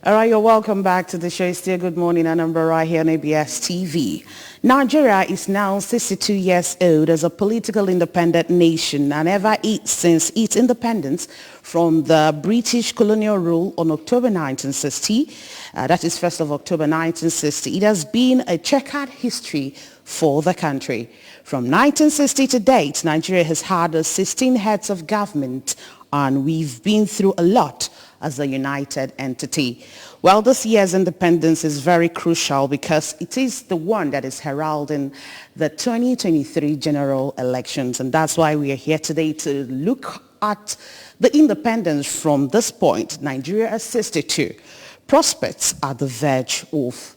All right, you're welcome back to the show. Still good morning, Anambra, right here on ABS TV. Nigeria is now 62 years old as a political independent nation and ever since its independence from the British colonial rule on October 1960. That is 1st of October 1960. It has been a checkered history for the country. From 1960 to date, Nigeria has had 16 heads of government, and we've been through a lot as a united entity. Well, this year's independence is very crucial because it is the one that is heralding the 2023 general elections, and that's why we are here today to look at the independence from this point. Nigeria is 62. Prospects are the verge of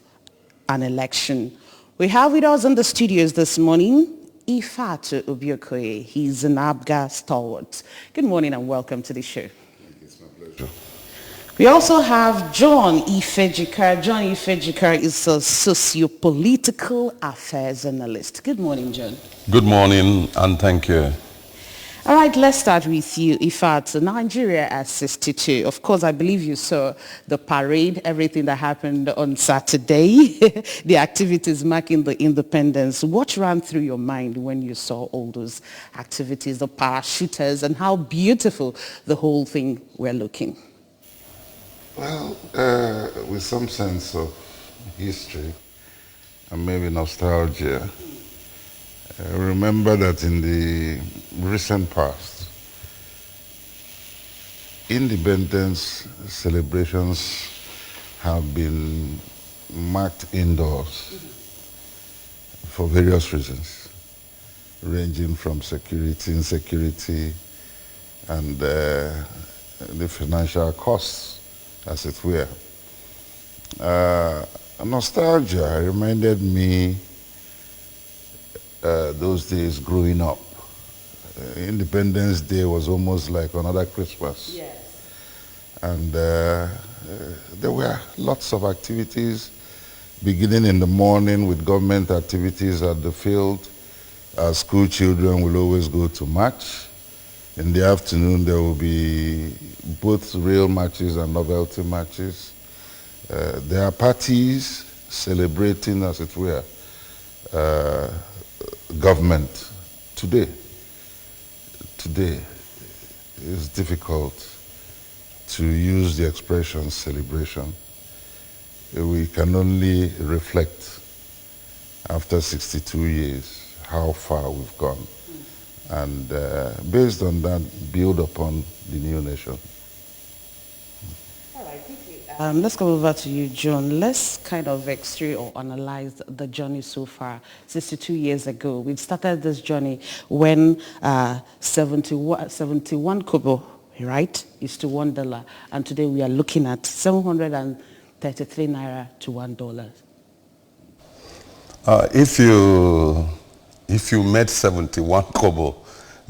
an election. We have with us in the studios this morning Ifatu Obiokoye. He's an ABGA stalwart. Good morning and welcome to the show. It's my pleasure. We also have John Ifejika. John Ifejika is a socio-political affairs analyst. Good morning, John. Good morning and thank you. All right, let's start with you, Ifat. Nigeria at 62. Of course, I believe you saw the parade, everything that happened on Saturday, the activities marking the independence. What ran through your mind when you saw all those activities, the parachuters, and how beautiful the whole thing were looking? Well, with some sense of history and maybe nostalgia, remember that in the recent past, independence celebrations have been marked indoors for various reasons, ranging from security, insecurity, and the financial costs, as it were. Nostalgia reminded me those days growing up. Independence Day was almost like another Christmas. Yes. And there were lots of activities, beginning in the morning with government activities at the field. School children will always go to march. In the afternoon, there will be both real marches and novelty marches. There are parties celebrating, as it were, government. Today it's difficult to use the expression celebration. We can only reflect after 62 years how far we've gone, and based on that, build upon the new nation. Let's go over to you, John. Let's kind of x-ray or analyze the journey so far. 62 years ago, we started this journey when 71 kobo, right, is to $1, and today we are looking at 733 naira to $1. If you made 71 kobo,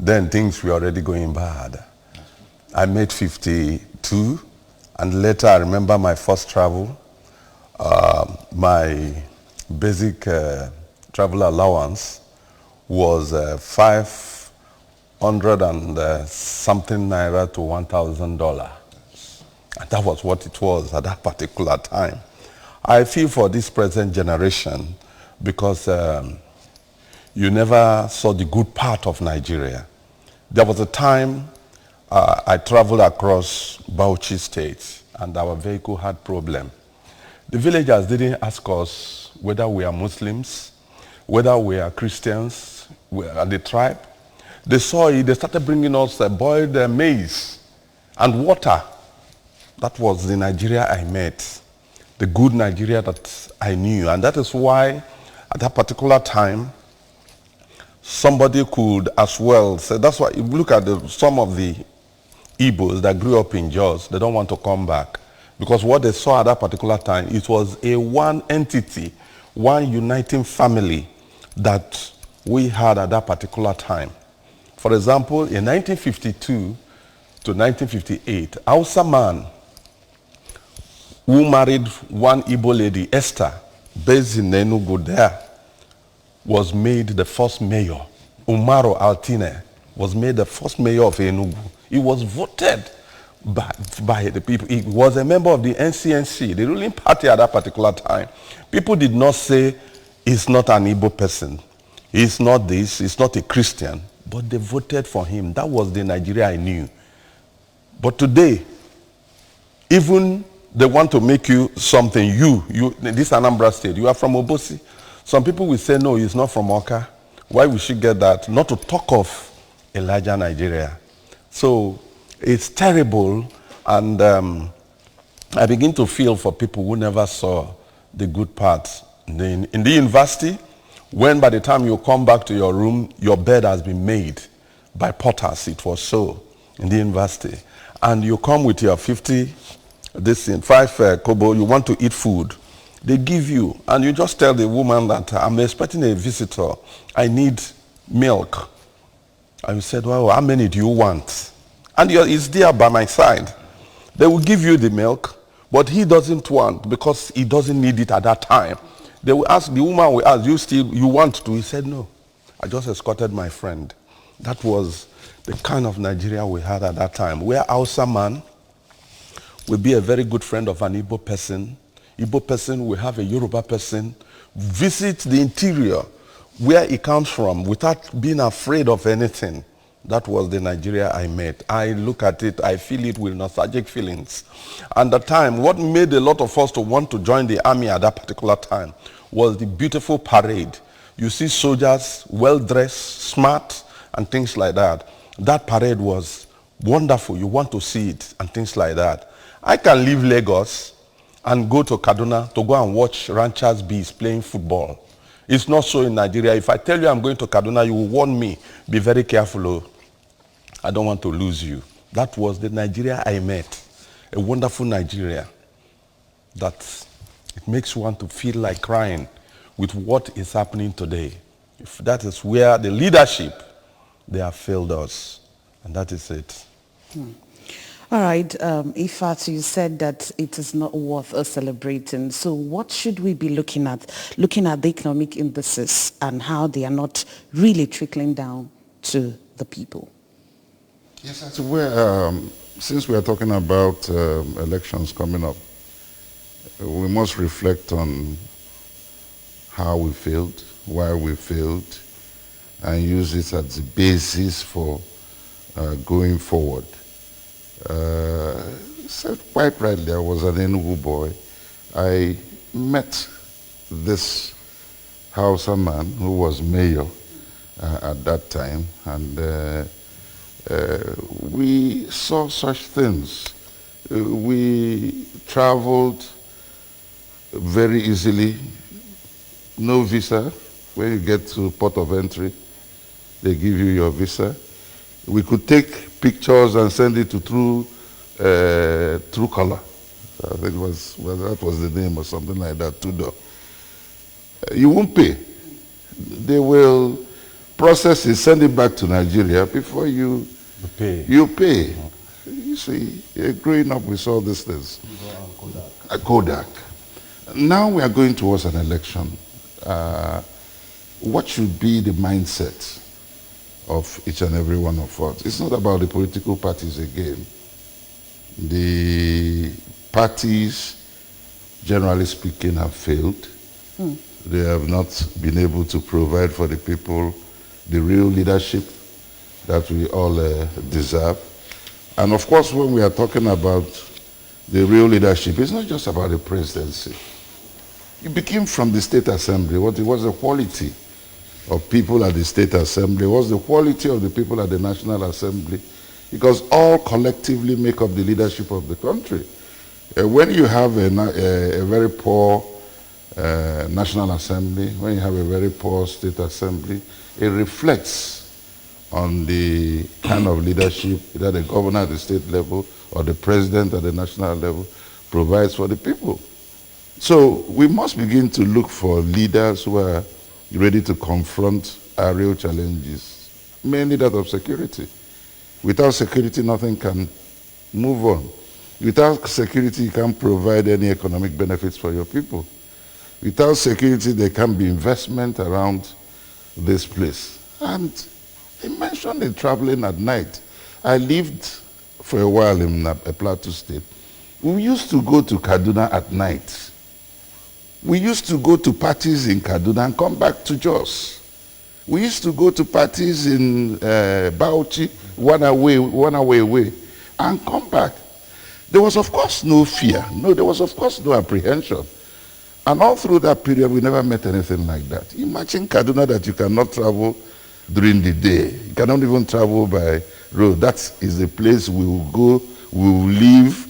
then things were already going bad. I made 52. And later, I remember my first travel, my basic travel allowance was 500 and something naira to $1,000. And that was what it was at that particular time. I feel for this present generation because you never saw the good part of Nigeria. There was a time I traveled across Bauchi State and our vehicle had problem. The villagers didn't ask us whether we are Muslims, whether we are Christians, we are the tribe. They saw it, they started bringing us boiled maize and water. That was the Nigeria I met, the good Nigeria that I knew. And that is why at that particular time, somebody could as well say, that's why if you look at some of the Igbos that grew up in Jos, they don't want to come back because what they saw at that particular time, it was a one entity, one uniting family that we had at that particular time. For example, in 1952 to 1958, Hausa man who married one Igbo lady, Esther, based in Enugu there, was made the first mayor. Umaro Altine was made the first mayor of Enugu. He was voted by the people. He was a member of the NCNC, the ruling party at that particular time. People did not say he's not an Igbo person. He's not this, he's not a Christian. But they voted for him. That was the Nigeria I knew. But today, even they want to make you something. This Anambra state, you are from Obosi. Some people will say, no, he's not from Oka. Why we should get that? Not to talk of a larger Nigeria. So it's terrible, and I begin to feel for people who never saw the good parts. In the university, when by the time you come back to your room, your bed has been made by potters, it was so in the university. And you come with your 5 kobo, you want to eat food. They give you, and you just tell the woman that I'm expecting a visitor, I need milk. And you said, well, how many do you want? And it's there by my side. They will give you the milk, but he doesn't want because he doesn't need it at that time. They will ask, the woman will ask, you want to? He said, no. I just escorted my friend. That was the kind of Nigeria we had at that time, where Hausa man will be a very good friend of an Igbo person. Igbo person will have a Yoruba person, visit the interior where he comes from without being afraid of anything. That was the Nigeria I met. I look at it, I feel it with nostalgic feelings. And the time, what made a lot of us to want to join the army at that particular time was the beautiful parade. You see soldiers, well-dressed, smart, and things like that. That parade was wonderful. You want to see it, and things like that. I can leave Lagos and go to Kaduna to go and watch ranchers' bees playing football. It's not so in Nigeria. If I tell you I'm going to Kaduna, you will warn me, be very careful. Oh. I don't want to lose you. That was the Nigeria I met. A wonderful Nigeria that it makes one to feel like crying with what is happening today. If that is where the leadership, they have failed us. And that is it. All right, Ifat, you said that it is not worth us celebrating. So what should we be looking at the economic indices and how they are not really trickling down to the people? Yes, that's where, since we are talking about elections coming up, we must reflect on how we failed, why we failed, and use it as the basis for going forward. Said quite rightly, I was an Enugu boy. I met this Hausa man who was mayor at that time, and we saw such things. We traveled very easily, no visa. When you get to port of entry, they give you your visa. We could take pictures and send it to Truecaller. I think that was the name or something like that, Tudor. You won't pay. They will process it, send it back to Nigeria before you pay. You see, growing up we saw these things. Kodak. Now we are going towards an election. What should be the mindset of each and every one of us? It's not about the political parties again. The parties, generally speaking, have failed. They have not been able to provide for the people the real leadership that we all deserve. And of course, when we are talking about the real leadership, it's not just about the presidency. It became from the State Assembly. What it was the quality of people at the State Assembly, was the quality of the people at the National Assembly, because all collectively make up the leadership of the country. When you have a very poor National Assembly, when you have a very poor State Assembly, it reflects on the kind of leadership that the governor at the state level or the president at the national level provides for the people. So we must begin to look for leaders who are ready to confront our real challenges, mainly that of security. Without security, nothing can move on. Without security, you can't provide any economic benefits for your people. Without security, there can be investment around this place. And they mentioned the traveling at night. I lived for a while in a Plateau State. We used to go to Kaduna at night. We used to go to parties in Kaduna and come back to Jos. We used to go to parties in Bauchi, one hour away, and come back. There was, of course, no fear. No, there was, of course, no apprehension. And all through that period, we never met anything like that. Imagine Kaduna that you cannot travel during the day. You cannot even travel by road. That is the place we will go. We will leave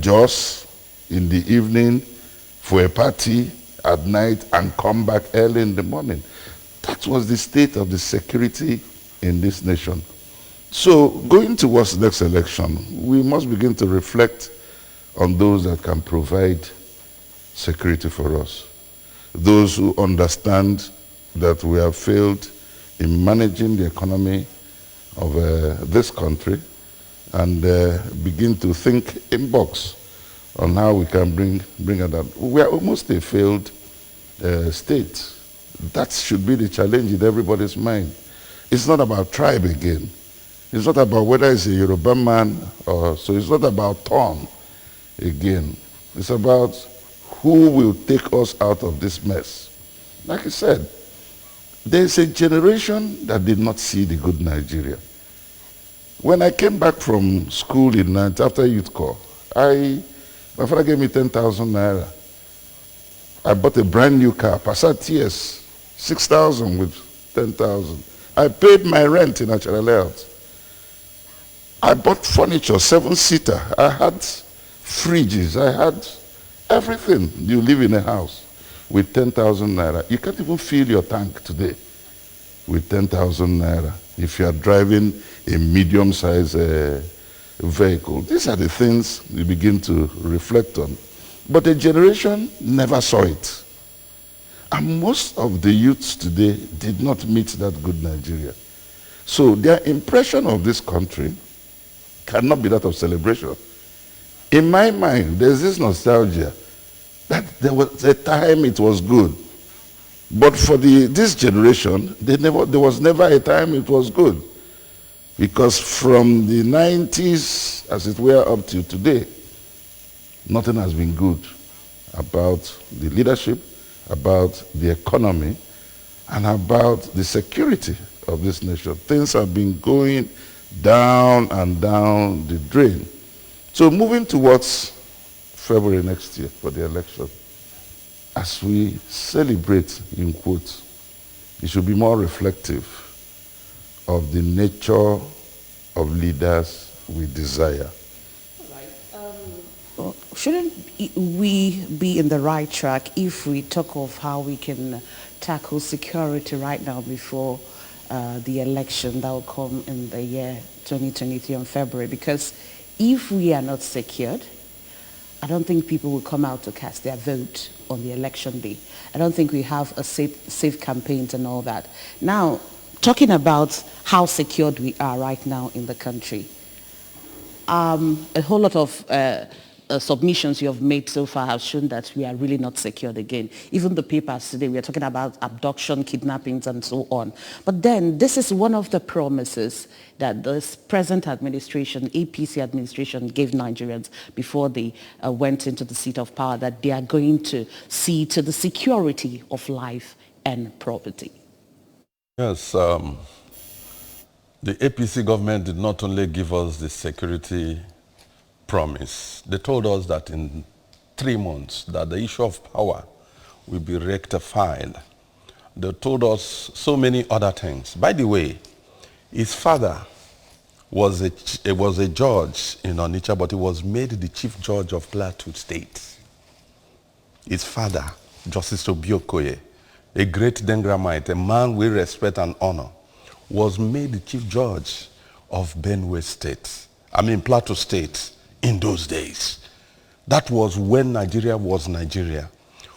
Jos in the evening for a party at night and come back early in the morning. That was the state of the security in this nation. So going towards the next election, we must begin to reflect on those that can provide security for us. Those who understand that we have failed in managing the economy of this country and begin to think in box on how we can bring it down. We are almost a failed state. That should be the challenge in everybody's mind. It's not about tribe again. It's not about whether it's a Yoruba man or so. It's not about tongue again. It's about who will take us out of this mess. Like I said, there's a generation that did not see the good Nigeria. When I came back from school in night after youth corps, my father gave me 10,000 naira. I bought a brand new car, Passat TS, 6,000 with 10,000. I paid my rent in Achara Layout. I bought furniture, 7-seater. I had fridges. I had everything. You live in a house with 10,000 naira. You can't even fill your tank today with 10,000 naira if you are driving a medium-sized vehicle. These are the things we begin to reflect on. But the generation never saw it. And most of the youths today did not meet that good Nigeria. So their impression of this country cannot be that of celebration. In my mind, there's this nostalgia that there was a time it was good. But for this generation, there was never a time it was good. Because from the 90s, as it were, up to today, nothing has been good about the leadership, about the economy, and about the security of this nation. Things have been going down and down the drain. So moving towards February next year for the election, as we celebrate, in quotes, it should be more reflective of the nature of leaders we desire. Shouldn't we be in the right track if we talk of how we can tackle security right now before the election that will come in the year 2023 on February? Because if we are not secured, I don't think people will come out to cast their vote on the election day. I don't think we have a safe campaigns and all that. Now, talking about how secured we are right now in the country, a whole lot of submissions you have made so far have shown that we are really not secured again. Even the papers today, we are talking about abduction, kidnappings, and so on. But then this is one of the promises that this present administration, APC administration, gave Nigerians before they went into the seat of power, that they are going to see to the security of life and property. Yes, the APC government did not only give us the security promise. They told us that in 3 months that the issue of power will be rectified. They told us so many other things. By the way, his father was a judge in Onitsha, but he was made the chief judge of Plateau State. His father, Justice Obiokoye, a great Dengramite, a man we respect and honor, was made the chief judge of Plateau State. In those days. That was when Nigeria was Nigeria,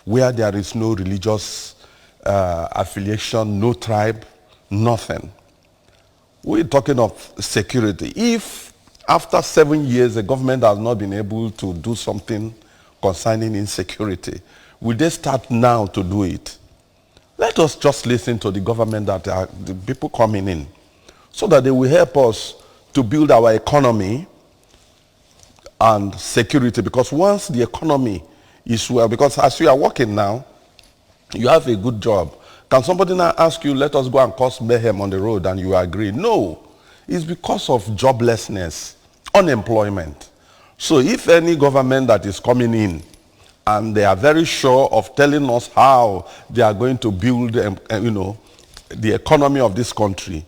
where there is no religious affiliation, no tribe, nothing. We're talking of security. If after 7 years the government has not been able to do something concerning insecurity, will they start now to do it? Let us just listen to the government that are the people coming in, so that they will help us to build our economy and security, because once the economy is well, because as you are working now, you have a good job. Can somebody now ask you, let us go and cause mayhem on the road, and you agree? No. It's because of joblessness, unemployment. So if any government that is coming in and they are very sure of telling us how they are going to build, the economy of this country,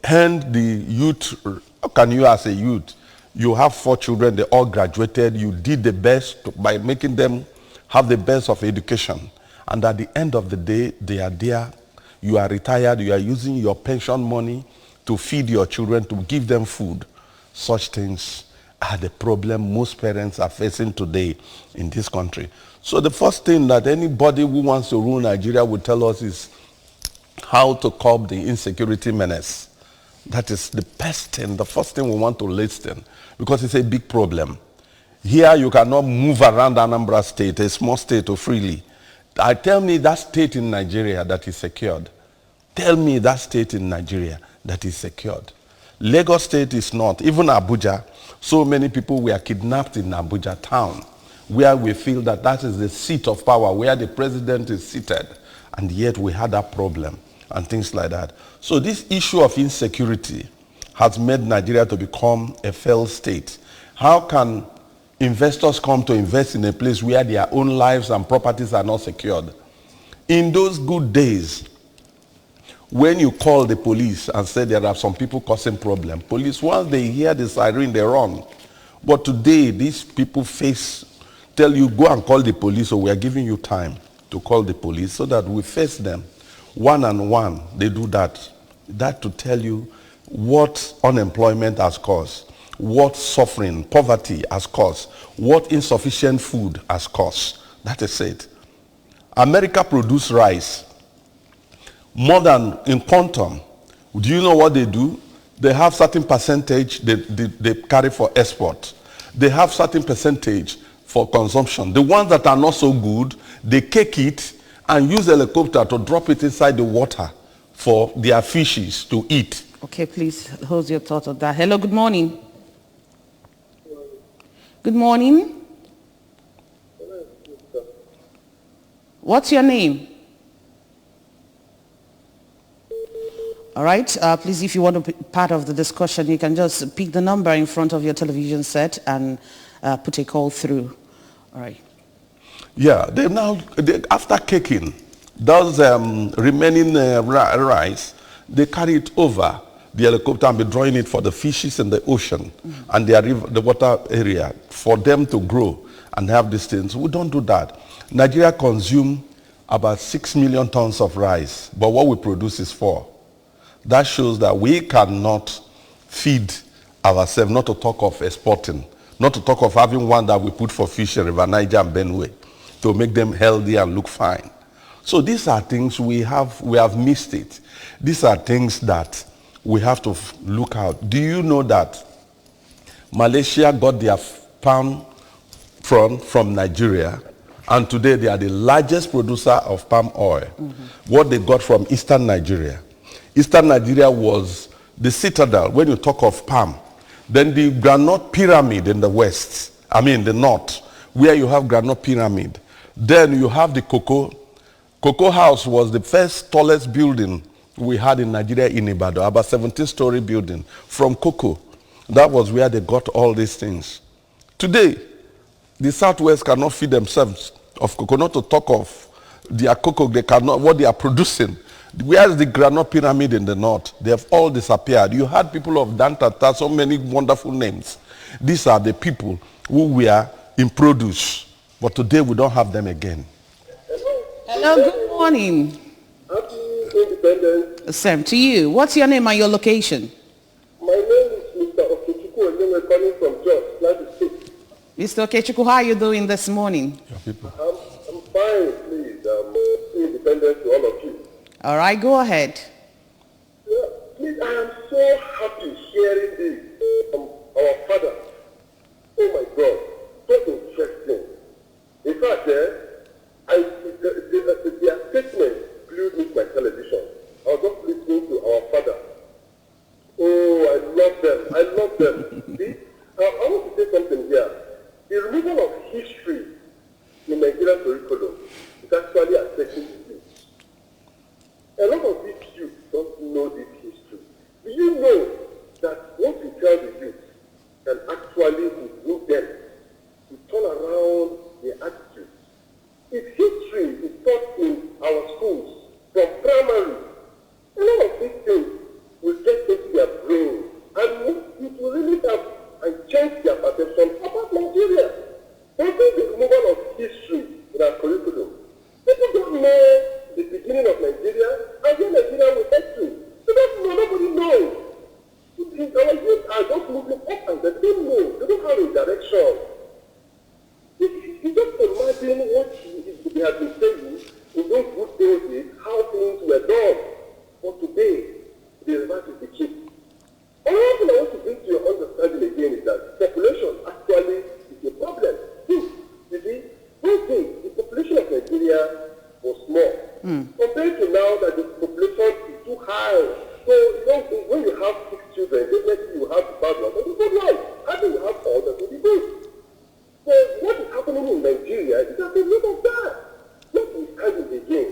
and the youth, how can you as a youth, you have 4 children, they all graduated, you did the best by making them have the best of education. And at the end of the day, they are there, you are retired, you are using your pension money to feed your children, to give them food. Such things are the problem most parents are facing today in this country. So the first thing that anybody who wants to rule Nigeria would tell us is how to curb the insecurity menace. That is the best thing, the first thing we want to listen, because it's a big problem. Here you cannot move around Anambra state, a small state, freely. Tell me that state in Nigeria that is secured. Tell me that state in Nigeria that is secured. Lagos state is not. Even Abuja, so many people were kidnapped in Abuja town, where we feel that that is the seat of power, where the president is seated. And yet we had that problem and things like that. So this issue of insecurity has made Nigeria to become a failed state. How can investors come to invest in a place where their own lives and properties are not secured? In those good days, when you call the police and say there are some people causing problem, police, once they hear the siren, they run. But today, these people tell you, go and call the police, so we are giving you time to call the police so that we face them. One on one, they do that. That to tell you what unemployment has caused, what suffering, poverty has caused, what insufficient food has caused. That is it. America produces rice more than in quantum. Do you know what they do? They have certain percentage they carry for export. They have certain percentage for consumption. The ones that are not so good, they cake it and use a helicopter to drop it inside the water for their fishes to eat. Okay, please hold your thought on that. Hello, good morning. Good morning. What's your name? All right, please, if you want to be part of the discussion, you can just pick the number in front of your television set and put a call through. All right. Yeah, after caking those remaining rice, they carry it over the helicopter and be drawing it for the fishes in the ocean and the water area for them to grow and have these things. We don't do that. Nigeria consumes about 6 million tons of rice, but what we produce is 4. That shows that we cannot feed ourselves, not to talk of exporting, not to talk of having one that we put for fish in River Niger and Benue to make them healthy and look fine. So these are things we have missed it. These are things that we have to look out. Do you know that Malaysia got their palm from Nigeria, and today they are the largest producer of palm oil? What they got from Eastern Nigeria. Eastern Nigeria was the citadel when you talk of palm. Then the granite pyramid in the west, the north, where you have granite pyramid. Then you have the cocoa. Cocoa house was the first tallest building we had in Nigeria in Ibadan, about 17-story building from cocoa. That was where they got all these things. Today, the Southwest cannot feed themselves of cocoa, not to talk of their cocoa, they cannot, what they are producing. Where is the granite pyramid in the north? They have all disappeared. You had people of Dantata, so many wonderful names. These are the people who were in produce, but today we don't have them again. Hello, good morning. Happy Independence. Same to you. What's your name and your location? My name is Mr. Okechukwu, and we're calling from Jos, Plateau State. Mr. Okechukwu, how are you doing this morning? I'm fine, please. Independence to all of you. All right, go ahead. Yeah, please, I am so happy hearing this from our father. Oh my God, so interesting. In fact, their statement glued me to my television. I was just listening to our father. Oh, I love them. I compared to now that the population is too high. So, when you have 6 children, definitely you have the bad one and the good one. How do you have all that will be good? So, what is happening in Nigeria is that a lot of that. Notwithstanding again.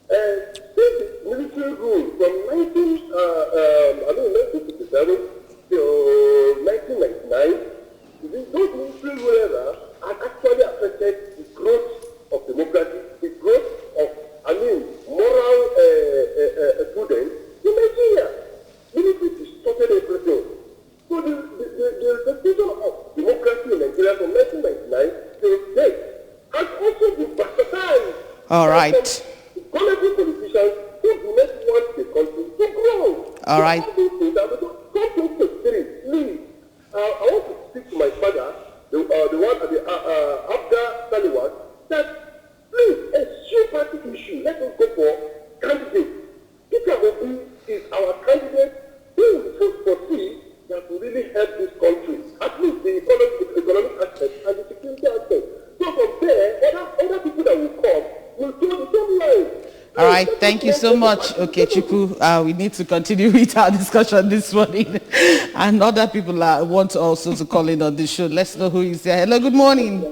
Since the military rule from 1957 to 1999, those military rulers have actually affected the growth of democracy, the growth of, moral prudence in Nigeria. Military distorted everything. So the reputation of democracy in Nigeria from 1999 till date has also been bastardized. All right. Economic politicians who do not want the country to grow. All right. Come to spirit, please. I want to speak to my father, the one at the Abda Taliwat, that please, eschew party issue. Let us go for candidates. Peter Obi is our candidate who will foresee that will really help this country, at least the economic aspect and the security aspect. So from there, other people that will come will do the same way. All right, thank you so much, Okechukwu. We need to continue with our discussion this morning. And other people want also to call in on this show. Let's know who is here. Hello, good morning.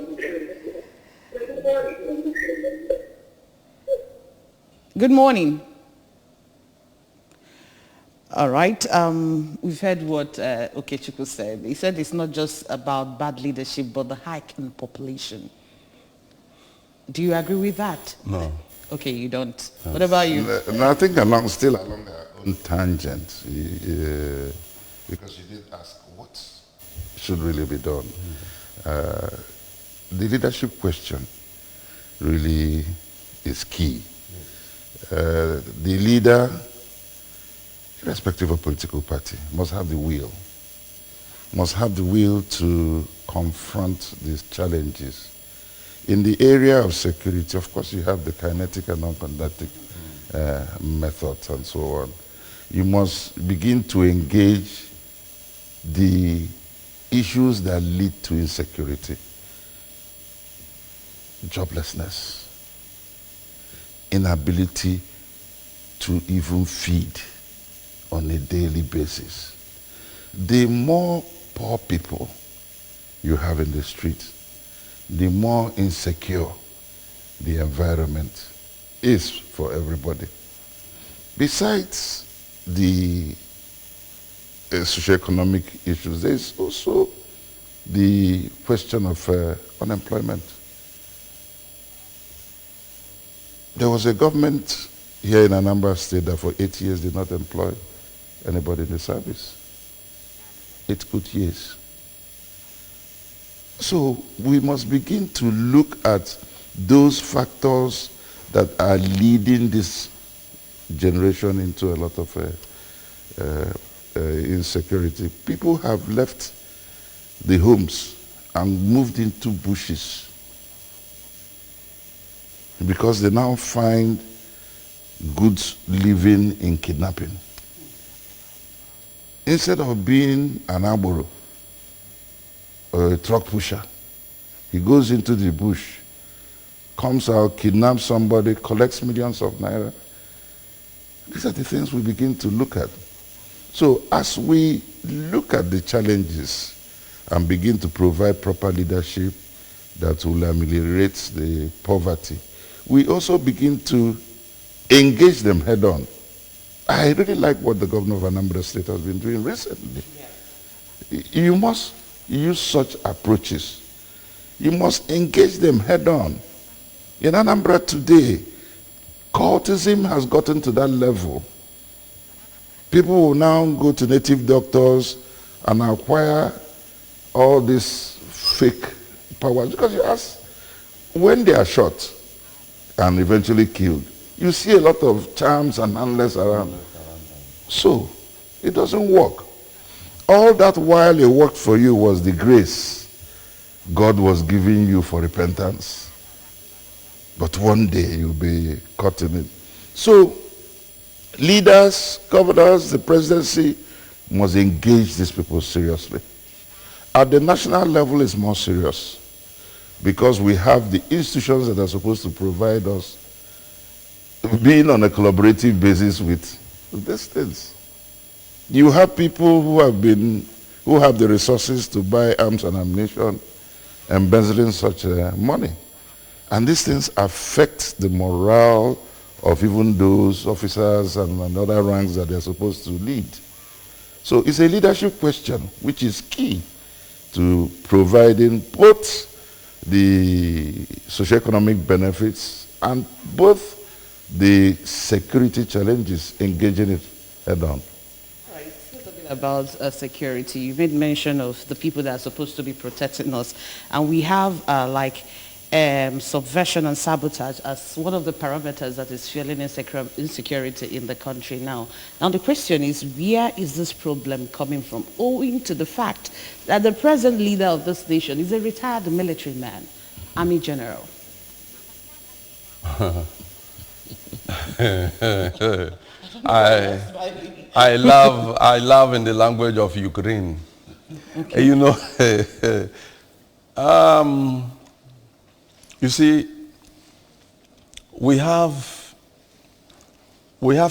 Good morning. All right, we've heard what Okechukwu said. He said it's not just about bad leadership, but the hike in population. Do you agree with that? No. Okay, you don't. No. What about you? No, I think still along our own tangent, because you did ask what should really be done. The leadership question really is key. The leader, irrespective of political party, must have the will to confront these challenges. In the area of security, of course, you have the kinetic and non-kinetic methods and so on. You must begin to engage the issues that lead to insecurity, joblessness, inability to even feed on a daily basis. The more poor people you have in the streets, the more insecure the environment is for everybody. Besides the socioeconomic issues, there is also the question of unemployment. There was a government here in Anambra State that for 8 years did not employ anybody in the service. 8 good years. So we must begin to look at those factors that are leading this generation into a lot of insecurity. People have left the homes and moved into bushes because they now find good living in kidnapping. Instead of being an arboro or a truck pusher, he goes into the bush, comes out, kidnaps somebody, collects millions of naira. These are the things we begin to look at. So as we look at the challenges and begin to provide proper leadership that will ameliorate the poverty, we also begin to engage them head on. I really like what the governor of Anambra State has been doing recently. Yes. You must use such approaches. You must engage them head on. In Anambra today, cultism has gotten to that level. People will now go to native doctors and acquire all these fake powers. Because you ask, when they are shot and eventually killed, you see a lot of charms and amulets around. So, it doesn't work. All that while it worked for you was the grace God was giving you for repentance. But one day you'll be caught in it. So, leaders, governors, the presidency must engage these people seriously. At the national level, it's more serious because we have the institutions that are supposed to provide us being on a collaborative basis with the states. You have people who have the resources to buy arms and ammunition, embezzling such money. And these things affect the morale of even those officers and other ranks that they're supposed to lead. So it's a leadership question, which is key to providing both the socioeconomic benefits and both the security challenges, engaging it head on. Right. Still talking about security, you made mention of the people that are supposed to be protecting us, and we have subversion and sabotage as one of the parameters that is fueling insecurity in the country now. Now the question is, where is this problem coming from? Owing to the fact that the present leader of this nation is a retired military man, Army General. I love in the language of Ukraine. Okay. You know, you see, we have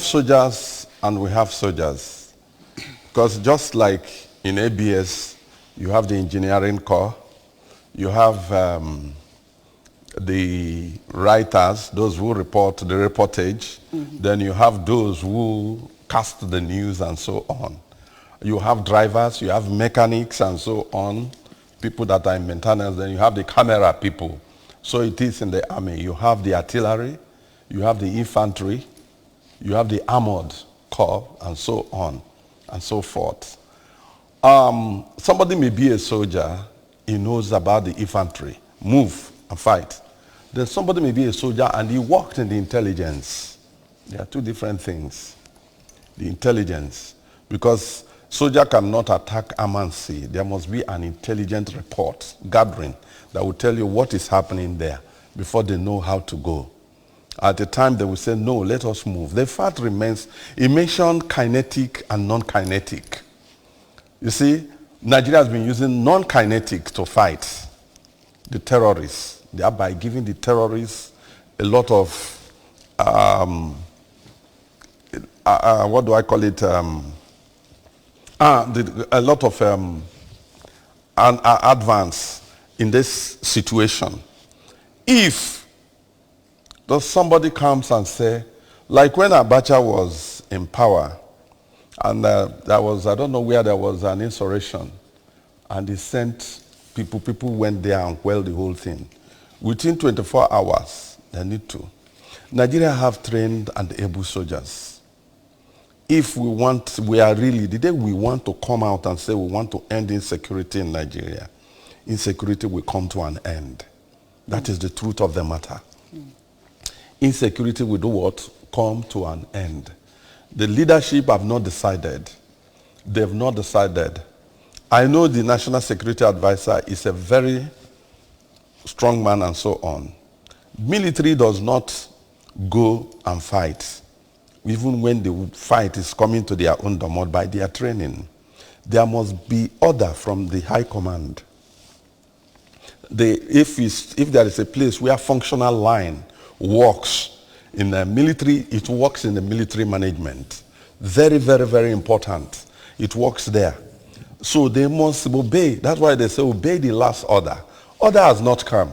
soldiers and we have soldiers. Because just like in ABS, you have the engineering corps, you have the writers, those who report the reportage, then you have those who cast the news and so on. You have drivers, you have mechanics and so on, people that are in maintenance, then you have the camera people. So it is in the army. You have the artillery, you have the infantry, you have the armored corps, and so on and so forth. Somebody may be a soldier, he knows about the infantry, move and fight. Then somebody may be a soldier and he worked in the intelligence. There are two different things. The intelligence, because soldier cannot attack Amansi. There must be an intelligent report, gathering, that will tell you what is happening there before they know how to go. At the time they will say, no, let us move. The fact remains, he mentioned kinetic and non-kinetic. You see, Nigeria has been using non-kinetic to fight the terrorists, thereby giving the terrorists a lot of, what do I call it, a lot of advance in this situation. If somebody comes and say, like when Abacha was in power, and there was, I don't know where there was an insurrection, and he sent people went there and quelled the whole thing. Within 24 hours, they need to. Nigeria have trained and able soldiers. If we are really, the day we want to come out and say we want to end insecurity in Nigeria, insecurity will come to an end. That is the truth of the matter. Insecurity will do what? Come to an end. The leadership have not decided. They have not decided. I know the National Security Advisor is a very strong man and so on. Military does not go and fight, even when the fight is coming to their own domain by their training. There must be order from the high command. If there is a place where functional line works in the military, it works in the military management. Very, very, very important. It works there. So they must obey. That's why they say obey the last order. Order has not come.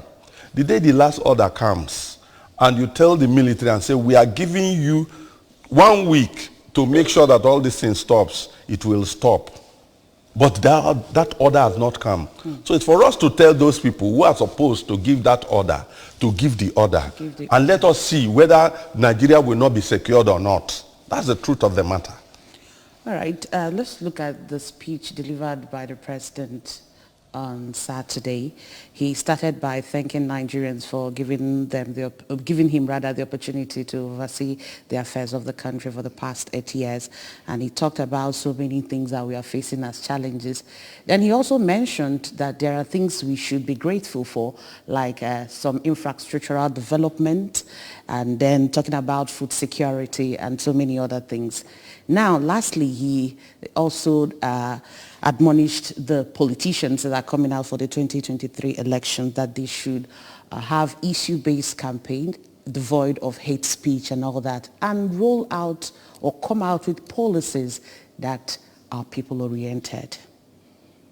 The day the last order comes, and you tell the military and say, we are giving you 1 week to make sure that all this thing stops, it will stop. But that order has not come. So it's for us to tell those people who are supposed to give that order, to give the order. And let us see whether Nigeria will not be secured or not. That's the truth of the matter. All right, let's look at the speech delivered by the president on Saturday. He started by thanking Nigerians for giving him the opportunity to oversee the affairs of the country for the past 8 years. And he talked about so many things that we are facing as challenges. Then he also mentioned that there are things we should be grateful for, like some infrastructural development, and then talking about food security and so many other things. Now, lastly, he also admonished the politicians that are coming out for the 2023 election that they should have issue-based campaign, devoid of hate speech and all that, and roll out or come out with policies that are people-oriented.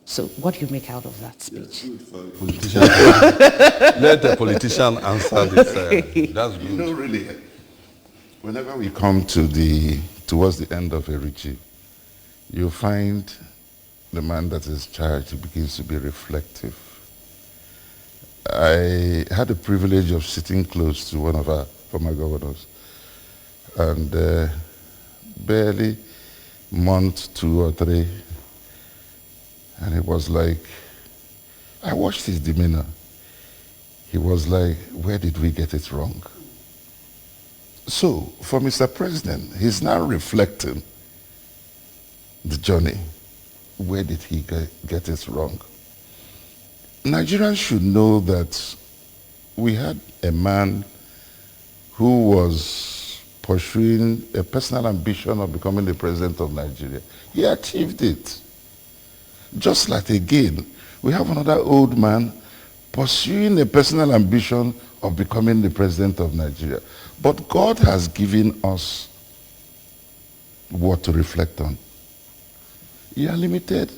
So what do you make out of that speech? Let the politician answer this. That's good. You know, really, whenever we come towards the end of a regime, you find the man that is charged begins to be reflective. I had the privilege of sitting close to one of our former governors, and barely month 2 or 3, and it was like, I watched his demeanor. He was like, where did we get it wrong? So, for Mr. President, he's now reflecting the journey. Where did he get it wrong? Nigerians should know that we had a man who was pursuing a personal ambition of becoming the president of Nigeria. He achieved it. Just like, again, we have another old man pursuing a personal ambition of becoming the president of Nigeria. But God has given us what to reflect on. You are limited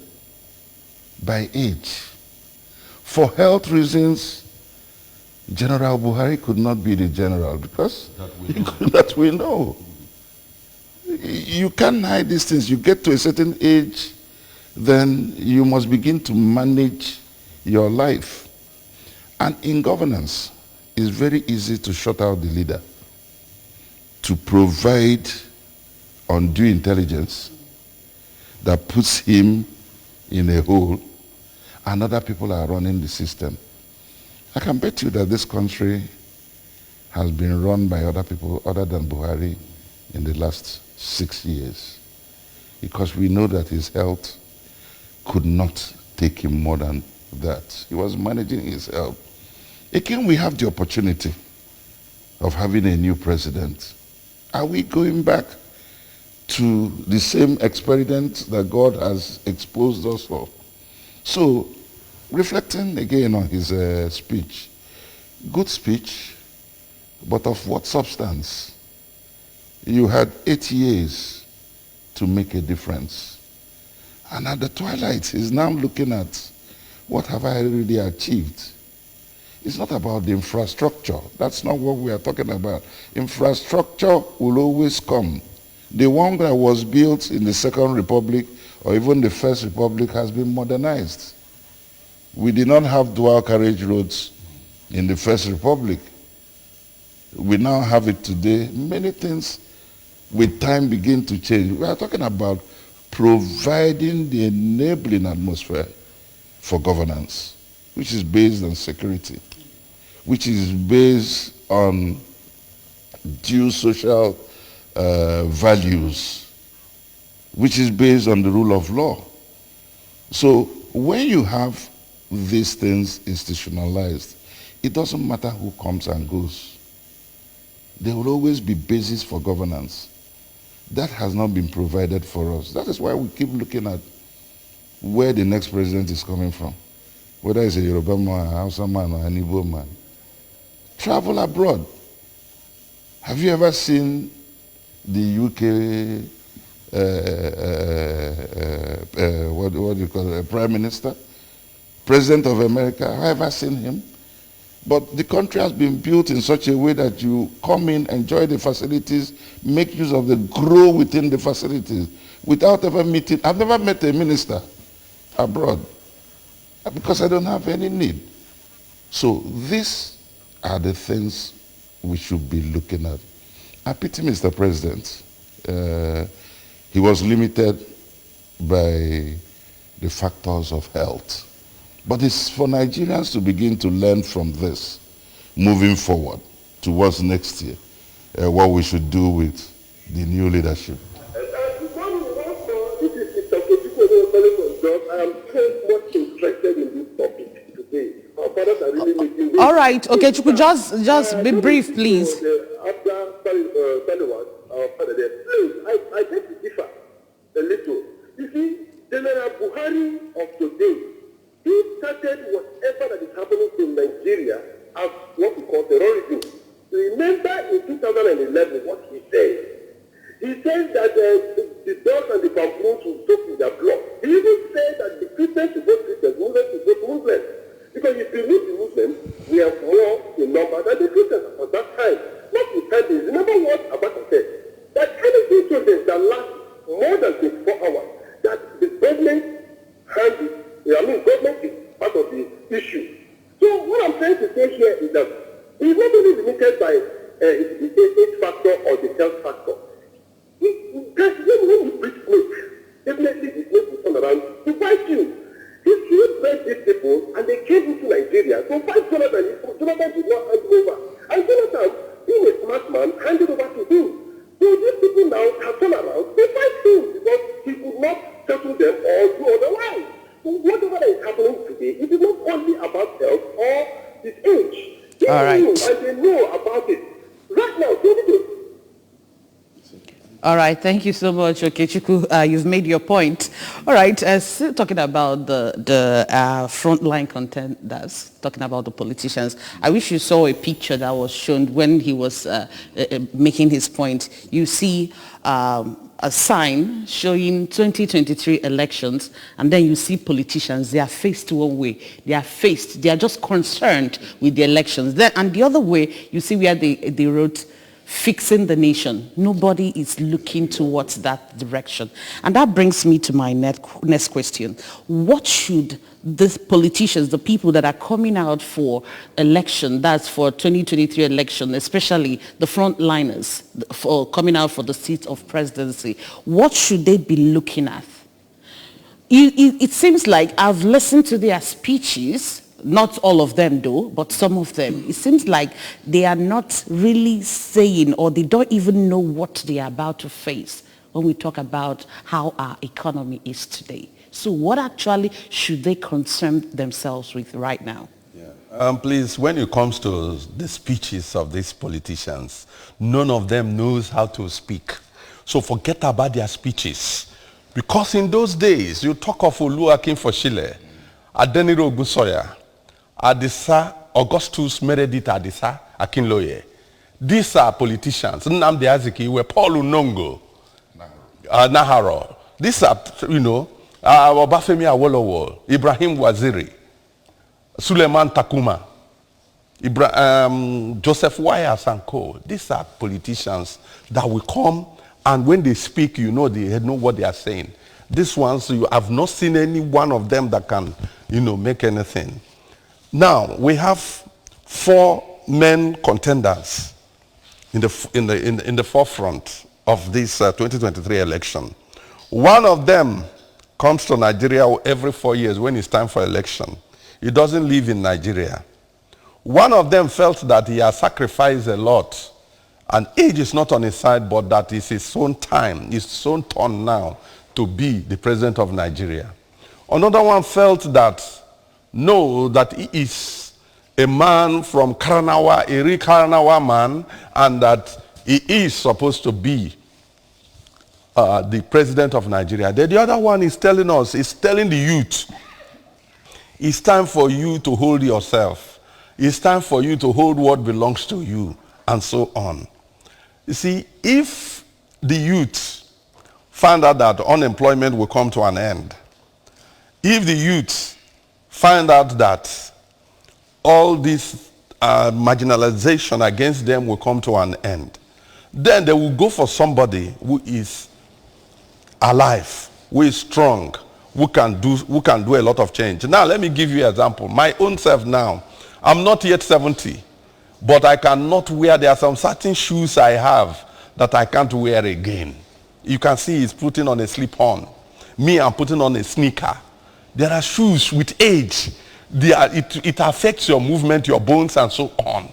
by age. For health reasons, General Buhari could not be the general because that we know. You can't hide these things. You get to a certain age, then you must begin to manage your life. And in governance, it's very easy to shut out the leader, to provide undue intelligence that puts him in a hole, and other people are running the system. I can bet you that this country has been run by other people other than Buhari in the last 6 years, because we know that his health could not take him more than that. He was managing his health. Again, we have the opportunity of having a new president. Are we going back to the same experiment that God has exposed us for? So, reflecting again on his speech, good speech, but of what substance? You had 8 years to make a difference. And at the twilight, he's now looking at, what have I really achieved? It's not about the infrastructure. That's not what we are talking about. Infrastructure will always come. The one that was built in the Second Republic or even the First Republic has been modernized. We did not have dual carriage roads in the First Republic. We now have it today. Many things with time begin to change. We are talking about providing the enabling atmosphere for governance, which is based on security, which is based on due social values, which is based on the rule of law. So when you have these things institutionalized, it doesn't matter who comes and goes. There will always be basis for governance. That has not been provided for us. That is why we keep looking at where the next president is coming from, whether it's a Yoruba man, a Hausa man, or an Igbo man. Travel abroad. Have you ever seen the UK, what do you call it, Prime Minister? President of America? Have you ever seen him? But the country has been built in such a way that you come in, enjoy the facilities, make use of them, grow within the facilities, without ever meeting. I've never met a minister abroad because I don't have any need. So these are the things we should be looking at. I pity Mr. President. He was limited by the factors of health. But it's for Nigerians to begin to learn from this, moving forward towards next year, what we should do with the new leadership. This is Mr. Kojuko. I am so much interested in this topic today. Our fathers are really making this. All right, okay, Chukwu, just be brief, please. After Taliban, our father there, please, I beg to differ a little. You see, General Buhari of today, he started whatever that is happening in Nigeria as what we call terrorism. Remember says that the dogs and the bamboos will soak in their blood. He even said that the Christians should vote Christians, Muslims should vote Muslims. Because if you look the Muslims, we have more in number than the Christians at that time. Notwithstanding, remember what Abbas said? That anything children that last more than 24 hours, that the government government is part of the issue. So what I'm trying to say here is that it's not only limited by the age factor or the health factor. When you breed snake, definitely the snake will turn around to bite you. If you bred these people and they came into Nigeria, so fight Jonathan did not hand over. And Jonathan, being a smart man, handed over to him. So these people now have turned around, they fight him because he could not settle them or do otherwise. So whatever that is happening today, it is not only about health or his age. They knew and they know about it. Right now, they need to. All right, thank you so much, Okechukwu. You've made your point. All right, still talking about the frontline contenders, talking about the politicians. I wish you saw a picture that was shown when he was making his point. You see a sign showing 2023 elections, and then you see politicians. They are faced one way. They are just concerned with the elections. Then, and the other way, you see where they wrote, fixing the nation. Nobody is looking towards that direction. And that brings me to my next question. What should the politicians, the people that are coming out for election, that's for 2023 election, especially the frontliners for coming out for the seat of presidency, what should they be looking at? It seems like I've listened to their speeches. Not all of them though, but some of them. It seems like they are not really saying, or they don't even know what they are about to face when we talk about how our economy is today. So what actually should they concern themselves with right now? Yeah. Please, when it comes to the speeches of these politicians, none of them knows how to speak. So forget about their speeches. Because in those days, you talk of Oluwakin Foshile, Adeniro Ogunsoya, Adisa, Augustus Meredith Adisa, Akinloye. These are politicians. Nnamdi Azikiwe, Paul Unongo, Naharo. These are, Obafemi Awolowo, Ibrahim Waziri, Suleiman Takuma, Joseph Wayas and Co. These are politicians that will come, and when they speak, they know what they are saying. These ones, you have not seen any one of them that can, make anything. Now, we have 4 men contenders in the forefront of this 2023 election. One of them comes to Nigeria every 4 years when it's time for election. He doesn't live in Nigeria. One of them felt that he has sacrificed a lot, and age is not on his side, but that it's his own time, his own turn now to be the president of Nigeria. Another one felt that that he is a man from Karanawa, a real Karanawa man, and that he is supposed to be the president of Nigeria. Then the other one is telling the youth, it's time for you to hold yourself. It's time for you to hold what belongs to you, and so on. You see, if the youth find out that unemployment will come to an end, if the youth find out that all this marginalization against them will come to an end, then they will go for somebody who is alive, who is strong, who can do a lot of change. Now, let me give you an example. My own self now, I'm not yet 70, but I cannot wear, there are some certain shoes I have that I can't wear again. You can see he's putting on a slip-on. Me, I'm putting on a sneaker. There are shoes with age. It affects your movement, your bones, and so on.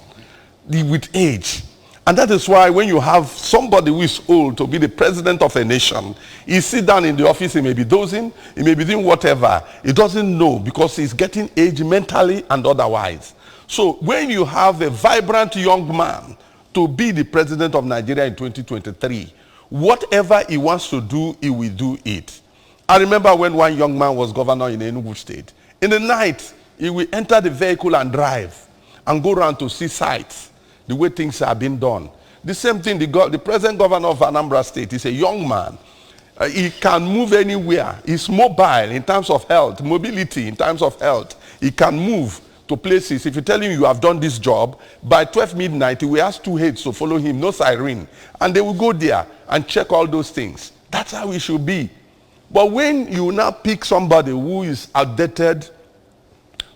With age. And that is why when you have somebody who is old to be the president of a nation, he sit down in the office, he may be dozing, he may be doing whatever. He doesn't know because he's getting age mentally and otherwise. So when you have a vibrant young man to be the president of Nigeria in 2023, whatever he wants to do, he will do it. I remember when one young man was governor in Enugu State. In the night, he will enter the vehicle and drive and go around to see sites, the way things are being done. The same thing, the present governor of Anambra State is a young man. He can move anywhere. He's mobile in terms of health, mobility in terms of health. He can move to places. If you tell him you have done this job, by 12 midnight, he will ask 2 heads to follow him, no siren. And they will go there and check all those things. That's how it should be. But when you now pick somebody who is outdated,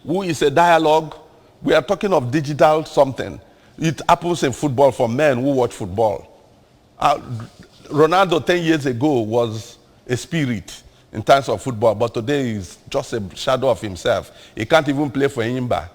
who is a dialogue, we are talking of digital something. It happens in football for men who watch football. Ronaldo 10 years ago was a spirit in terms of football, but today he's just a shadow of himself. He can't even play for Anambra,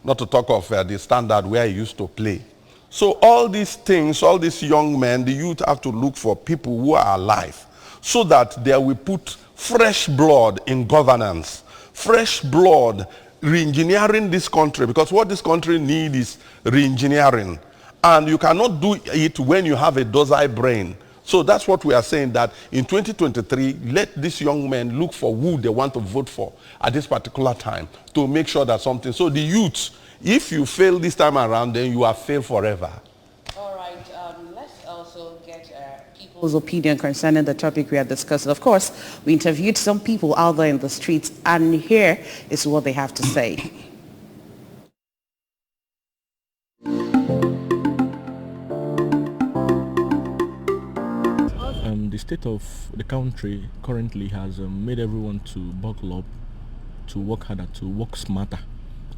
not to talk of the standard where he used to play. So all these things, all these young men, the youth have to look for people who are alive so that they will put fresh blood in governance, fresh blood re-engineering this country, because what this country needs is re-engineering. And you cannot do it when you have a docile brain. So that's what we are saying, that in 2023, let these young men look for who they want to vote for at this particular time to make sure that something. So the youth, if you fail this time around, then you have failed forever. All right, let's also get people's opinion concerning the topic we are discussing. Of course, we interviewed some people out there in the streets, and here is what they have to say. The state of the country currently has made everyone to buckle up, to work harder, to work smarter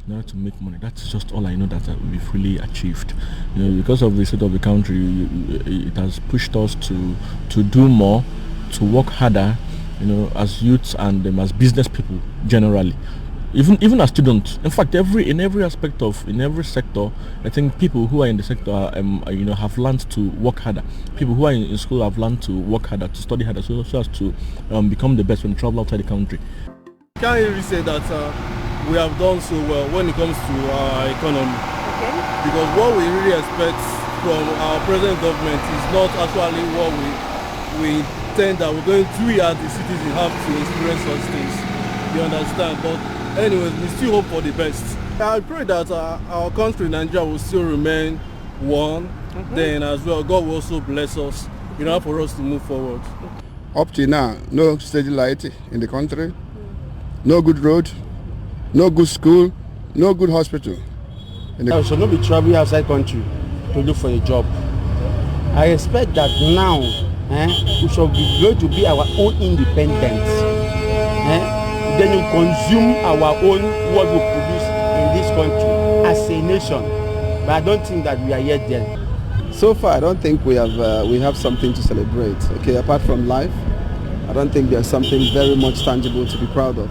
in order to make money. That's just all I know that we've really achieved. Because of the state of the country, it has pushed us to do more, to work harder, as youths and as business people generally. Even as students, in fact, in every aspect in every sector, I think people who are in the sector, have learned to work harder. People who are in school have learned to work harder, to study harder, so as to become the best when they travel outside the country. Can't really say that we have done so well when it comes to our economy. Okay. Because what we really expect from our present government is not actually what we intend that we're going to do as the citizens have to experience such things. You understand? But anyways, we still hope for the best. I pray that our country, Nigeria, will still remain one. Then as well, God will also bless us, for us to move forward. Up to now, no steady light in the country, no good road, no good school, no good hospital. I should not be traveling outside country to look for a job. I expect that now we should be going to be our own independence. Then we consume our own what we produce in this country as a nation. But I don't think that we are yet there. So far, I don't think we have something to celebrate. Okay, apart from life, I don't think there's something very much tangible to be proud of.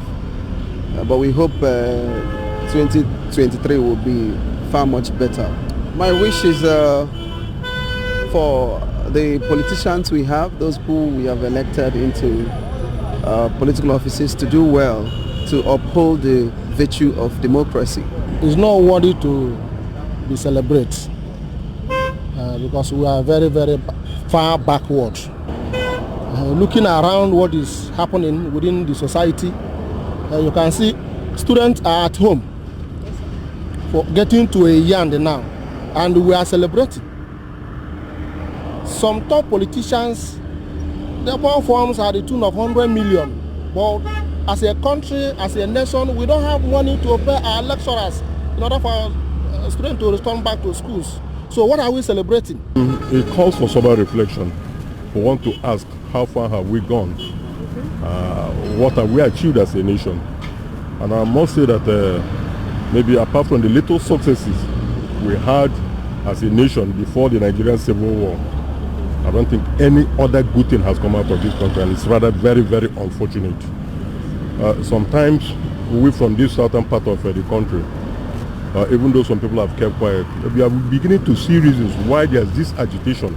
But we hope 2023 will be far much better. My wish is for the politicians we have, those who we have elected into political offices, to do well, to uphold the virtue of democracy. It's not worthy to be celebrated because we are very, very far backward. Looking around what is happening within the society, you can see students are at home for getting to a year now, and we are celebrating. Some top politicians, their bond forms are the tune of 100 million. But as a country, as a nation, we don't have money to pay our lecturers in order for our students to return back to schools. So what are we celebrating? It calls for sober reflection. We want to ask, how far have we gone? What have we achieved as a nation? And I must say that maybe apart from the little successes we had as a nation before the Nigerian Civil War, I don't think any other good thing has come out of this country, and it's rather very, very unfortunate. Sometimes we from this southern part of the country, even though some people have kept quiet, we are beginning to see reasons why there's this agitation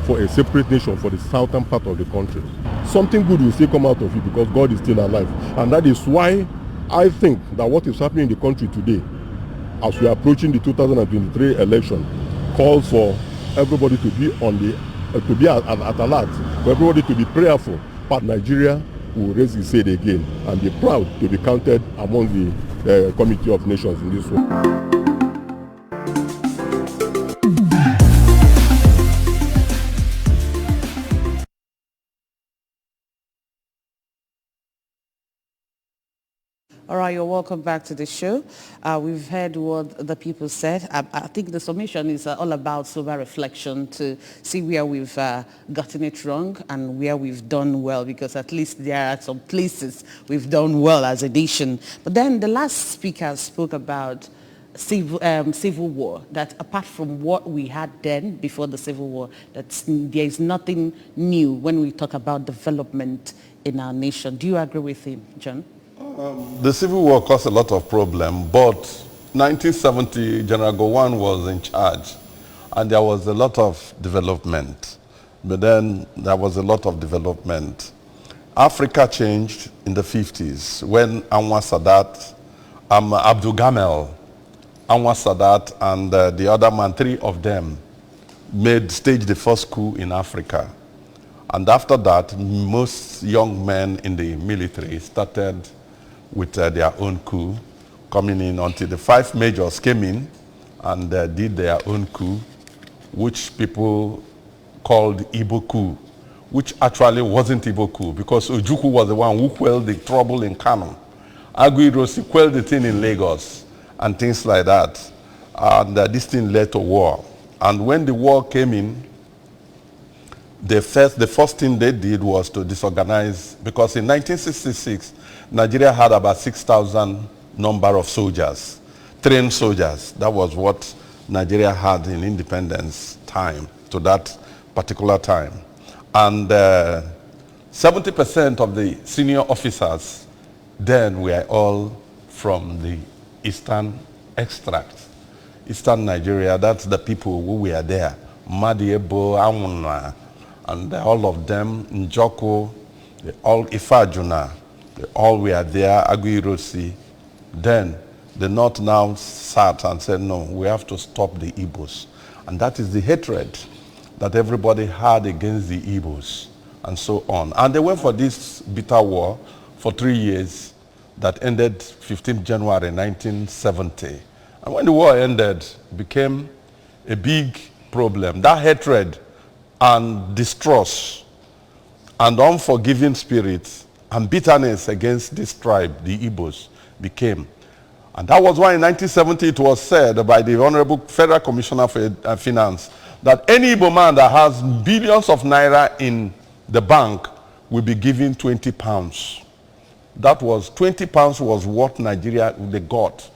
for a separate nation for the southern part of the country. Something good will still come out of it because God is still alive. And that is why I think that what is happening in the country today, as we are approaching the 2023 election, calls for everybody to be on the at alert, for everybody to be prayerful. But Nigeria will raise its head again and be proud to be counted among the Committee of Nations in this world. All right, you're welcome back to the show. We've heard what the people said. I think the summation is all about sober reflection to see where we've gotten it wrong and where we've done well, because at least there are some places we've done well as a nation. But then the last speaker spoke about civil war, that apart from what we had then before the civil war, that there is nothing new when we talk about development in our nation. Do you agree with him, John? The Civil War caused a lot of problem, but 1970, General Gowon was in charge, and there was a lot of development. But then there was a lot of development. Africa changed in the 50s when Anwar Sadat, Abdul Gamel, Anwar Sadat, and the other man, three of them, staged the first coup in Africa. And after that, most young men in the military started with their own coup, coming in until the five majors came in and did their own coup, which people called Igbo coup, which actually wasn't Igbo coup, because Ojukwu was the one who quelled the trouble in Kano. Aguiyi quelled the thing in Lagos and things like that. And this thing led to war. And when the war came in, the first thing they did was to disorganize, because in 1966, Nigeria had about 6,000 number of soldiers, trained soldiers. That was what Nigeria had in independence time, to that particular time. And 70% of the senior officers then were all from the Eastern extract. Eastern Nigeria, that's the people who were there. Madiebo, Awuna, and all of them, Njoko, all Ifajuna, they all were there, Aguiyi. Then the North now sat and said, no, we have to stop the Igbos. And that is the hatred that everybody had against the Igbos, and so on. And they went for this bitter war for 3 years that ended 15th January 1970. And when the war ended, it became a big problem. That hatred and distrust and unforgiving spirit and bitterness against this tribe, the Igbos, became. And that was why in 1970 it was said by the Honorable Federal Commissioner for Finance that any Igbo man that has billions of naira in the bank will be given 20 pounds. That was, 20 pounds was what Nigeria, they got.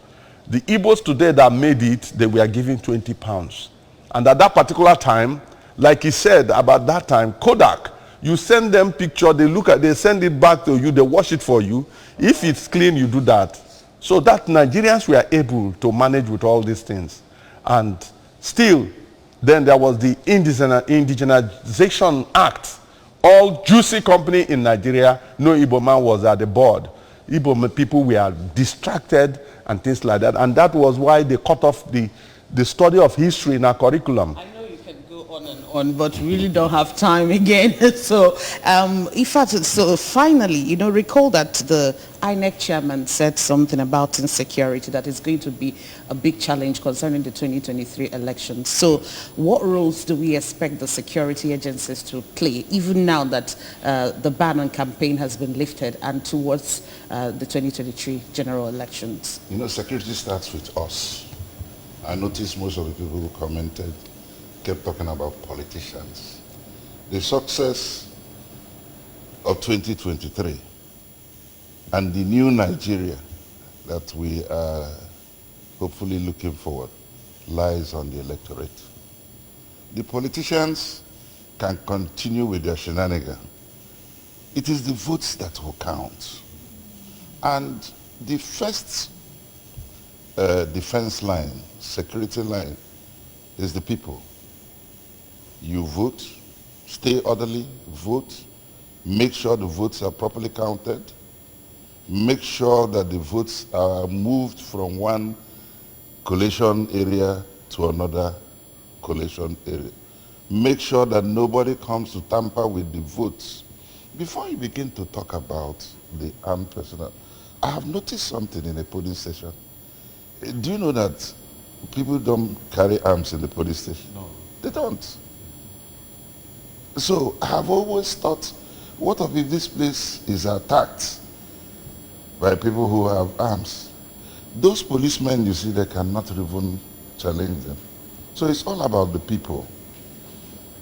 The Igbos today that made it, they were given 20 pounds. And at that particular time, like he said about that time, Kodak, you send them picture, they look at, they send it back to you, they wash it for you. If it's clean, you do that. So that Nigerians were able to manage with all these things. And still, then there was the Indigenization Act. All juicy company in Nigeria, no Igbo man was at the board. Igbo people were distracted and things like that. And that was why they cut off the study of history in our curriculum. I know you can go on and on, but we really don't have time again. So, so finally, recall that the INEC chairman said something about insecurity, that is going to be a big challenge concerning the 2023 elections. So what roles do we expect the security agencies to play, even now that the ban on campaign has been lifted and towards the 2023 general elections? Security starts with us. I noticed most of the people who commented kept talking about politicians. The success of 2023 and the new Nigeria that we are hopefully looking forward lies on the electorate. The politicians can continue with their shenanigans. It is the votes that will count. And the first defense line, security line, is the people. You vote, stay orderly, vote, make sure the votes are properly counted, make sure that the votes are moved from one collation area to another collation area. Make sure that nobody comes to tamper with the votes. Before you begin to talk about the armed personnel, I have noticed something in a polling station. Do you know that people don't carry arms in the police station? No. They don't. So I've always thought, what if this place is attacked? by people who have arms. Those policemen, you see, they cannot even challenge them. So it's all about the people.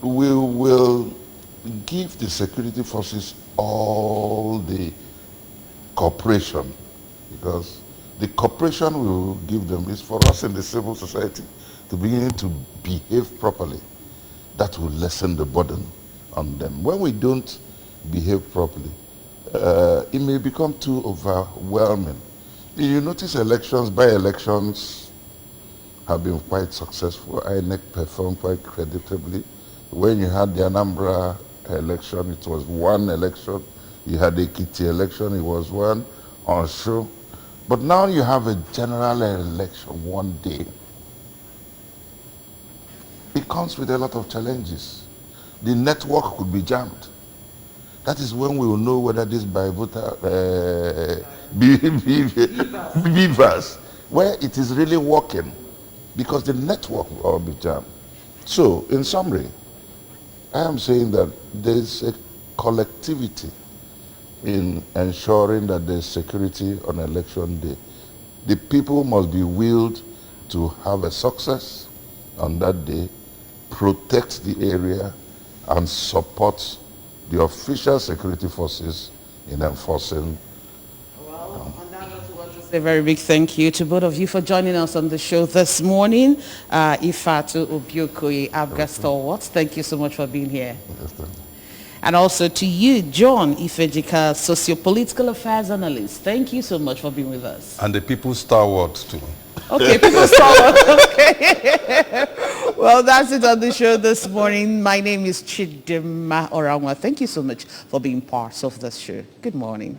We will give the security forces all the cooperation, because the cooperation we will give them is for us in the civil society to begin to behave properly. That will lessen the burden on them. When we don't behave properly, it may become too overwhelming. You notice elections, by-elections have been quite successful. INEC performed quite creditably. When you had the Anambra election, it was one election. You had the Ekiti election, it was one or so. But now you have a general election one day. It comes with a lot of challenges. The network could be jammed. That is when we will know whether this by voter beavers, where it is really working, because the network will all be jammed. So, in summary, I am saying that there is a collectivity in ensuring that there is security on election day. The people must be willed to have a success on that day, protect the area, and support the official security forces in enforcing. On that note, we want to say a very big thank you to both of you for joining us on the show this morning. Ifatu Obiokoye, Abga Stalwart, thank you so much for being here. Yes, and also to you, John Ifejika, socio-political affairs analyst. Thank you so much for being with us. And the people's stalwart too. Okay, people's stalwart. Okay. Well, that's it on the show this morning. My name is Chidima Oramwa. Thank you so much for being part of this show. Good morning.